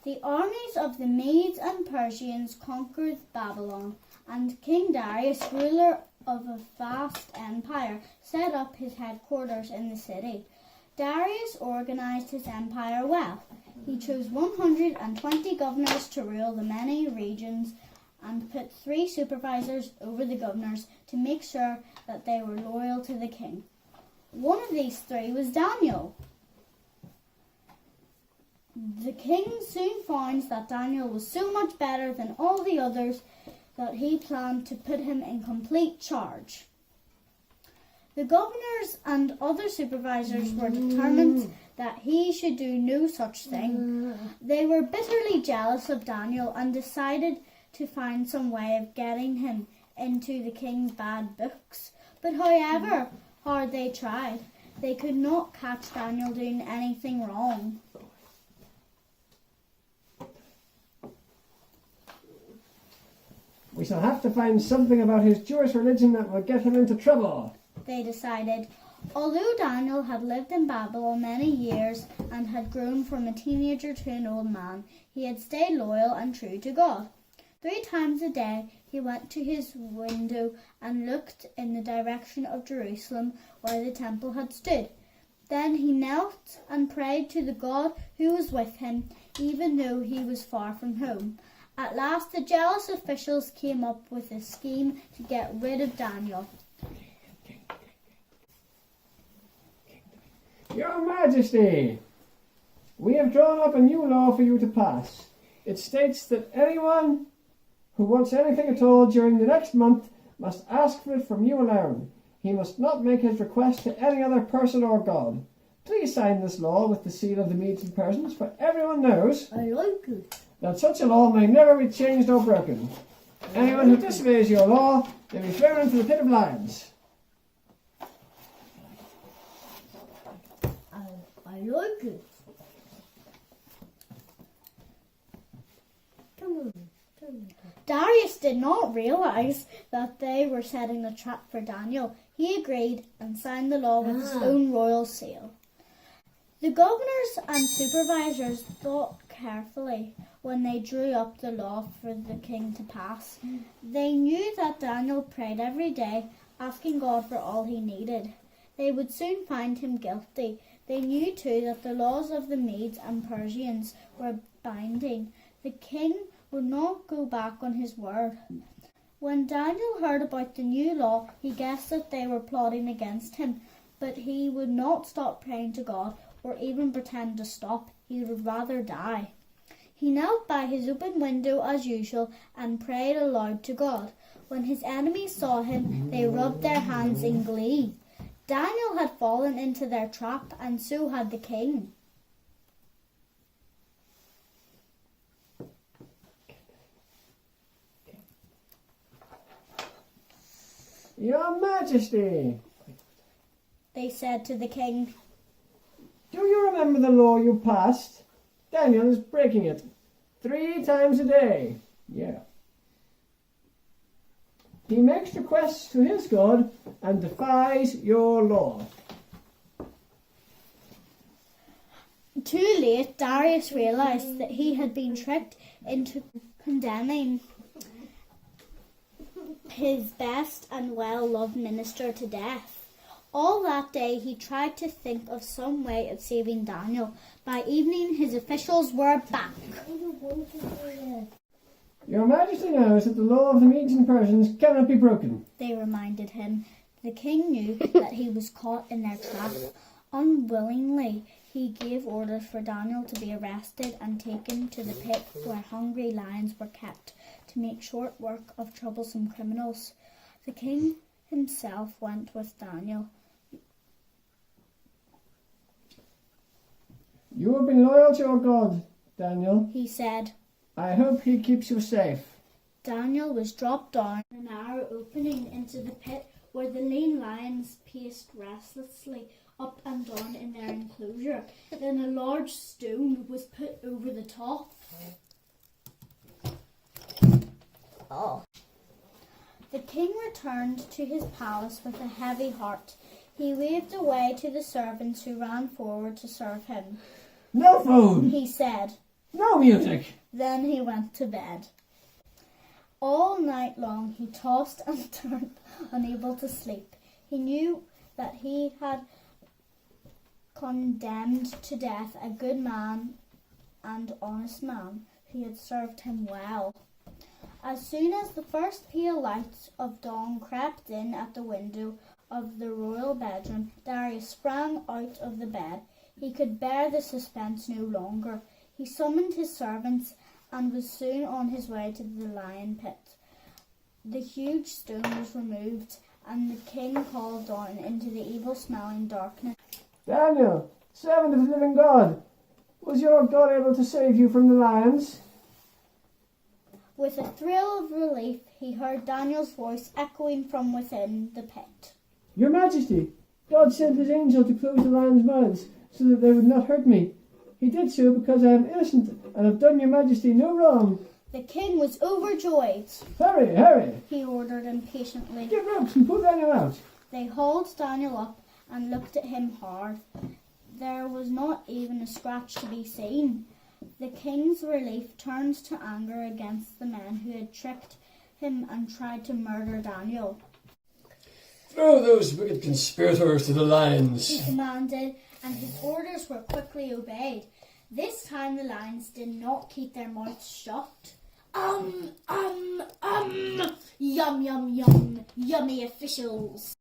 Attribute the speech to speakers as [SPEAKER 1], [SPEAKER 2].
[SPEAKER 1] The armies of the Medes and Persians conquered Babylon, and King Darius, ruler of a vast empire, set up his headquarters in the city. Darius organized his empire well. He chose 120 governors to rule the many regions and put 3 supervisors over the governors to make sure that they were loyal to the king. One of these 3 was Daniel. The king soon found that Daniel was so much better than all the others that he planned to put him in complete charge. The governors and other supervisors were determined that he should do no such thing. They were bitterly jealous of Daniel and decided to find some way of getting him into the king's bad books. But however hard they tried, they could not catch Daniel doing anything wrong.
[SPEAKER 2] We shall have to find something about his Jewish religion that will get him into trouble,
[SPEAKER 1] they decided. Although Daniel had lived in Babylon many years and had grown from a teenager to an old man, he had stayed loyal and true to God. 3 times a day he went to his window and looked in the direction of Jerusalem where the temple had stood. Then he knelt and prayed to the God who was with him, even though he was far from home. At last the jealous officials came up with a scheme to get rid of Daniel.
[SPEAKER 2] Your Majesty, we have drawn up a new law for you to pass. It states that anyone who wants anything at all during the next month must ask for it from you alone. He must not make his request to any other person or god. Please sign this law with the seal of the Medes and Persians, for everyone knows
[SPEAKER 1] I like it.
[SPEAKER 2] that such a law may never be changed or broken. Anyone who disobeys your law may be thrown into the pit of lions.
[SPEAKER 1] I like it. Darius did not realize that they were setting a trap for Daniel. He agreed and signed the law with his own royal seal. The governors and supervisors thought carefully when they drew up the law for the king to pass. They knew that Daniel prayed every day, asking God for all he needed. They would soon find him guilty. They knew too that the laws of the Medes and Persians were binding. The king would not go back on his word. When Daniel heard about the new law, he guessed that they were plotting against him, but he would not stop praying to God or even pretend to stop. He would rather die. He knelt by his open window as usual and prayed aloud to God. When his enemies saw him, they rubbed their hands in glee. Daniel had fallen into their trap, and so had the king.
[SPEAKER 2] Your Majesty,
[SPEAKER 1] They said to the king.
[SPEAKER 2] do you remember the law you passed? Daniel is breaking it 3 times a day. Yeah. He makes requests to his God and defies your law.
[SPEAKER 1] Too late, Darius realized that he had been tricked into condemning his best and well-loved minister to death. All that day he tried to think of some way of saving Daniel. By evening his officials were back.
[SPEAKER 2] Your Majesty knows that the law of the Medes and Persians cannot be broken.
[SPEAKER 1] They reminded him. The king knew that he was caught in their trap. Unwillingly, he gave orders for Daniel to be arrested and taken to the pit where hungry lions were kept to make short work of troublesome criminals. The king himself went with Daniel.
[SPEAKER 2] You have been loyal to your God, Daniel.
[SPEAKER 1] He said.
[SPEAKER 2] I hope he keeps you safe.
[SPEAKER 1] Daniel was dropped down a narrow opening into the pit where the lean lions paced restlessly up and down in their enclosure. Then a large stone was put over the top. The king returned to his palace with a heavy heart. He waved away to the servants who ran forward to serve him.
[SPEAKER 2] No food!
[SPEAKER 1] He said.
[SPEAKER 2] No music.
[SPEAKER 1] Then he went to bed. All night long he tossed and turned, unable to sleep. He knew that he had condemned to death a good man and honest man who had served him well. As soon as the first pale light of dawn crept in at the window of the royal bedroom, Darius sprang out of the bed. He could bear the suspense no longer. He summoned his servants and was soon on his way to the lion pit. The huge stone was removed, and the king called down into the evil-smelling darkness.
[SPEAKER 2] Daniel, servant of the living God, was your God able to save you from the lions?
[SPEAKER 1] With a thrill of relief, he heard Daniel's voice echoing from within the pit.
[SPEAKER 2] Your Majesty, God sent his angel to close the lions' mouths so that they would not hurt me. He did so because I am innocent and have done your Majesty no wrong.
[SPEAKER 1] The king was overjoyed.
[SPEAKER 2] Hurry, hurry!
[SPEAKER 1] He ordered impatiently.
[SPEAKER 2] Get ropes and pull Daniel out.
[SPEAKER 1] They hauled Daniel up and looked at him hard. There was not even a scratch to be seen. The king's relief turned to anger against the men who had tricked him and tried to murder Daniel.
[SPEAKER 3] Throw those wicked conspirators to the lions.
[SPEAKER 1] He commanded, and his orders were quickly obeyed. This time the lions did not keep their mouths shut. Yum, yum, yum, yummy officials.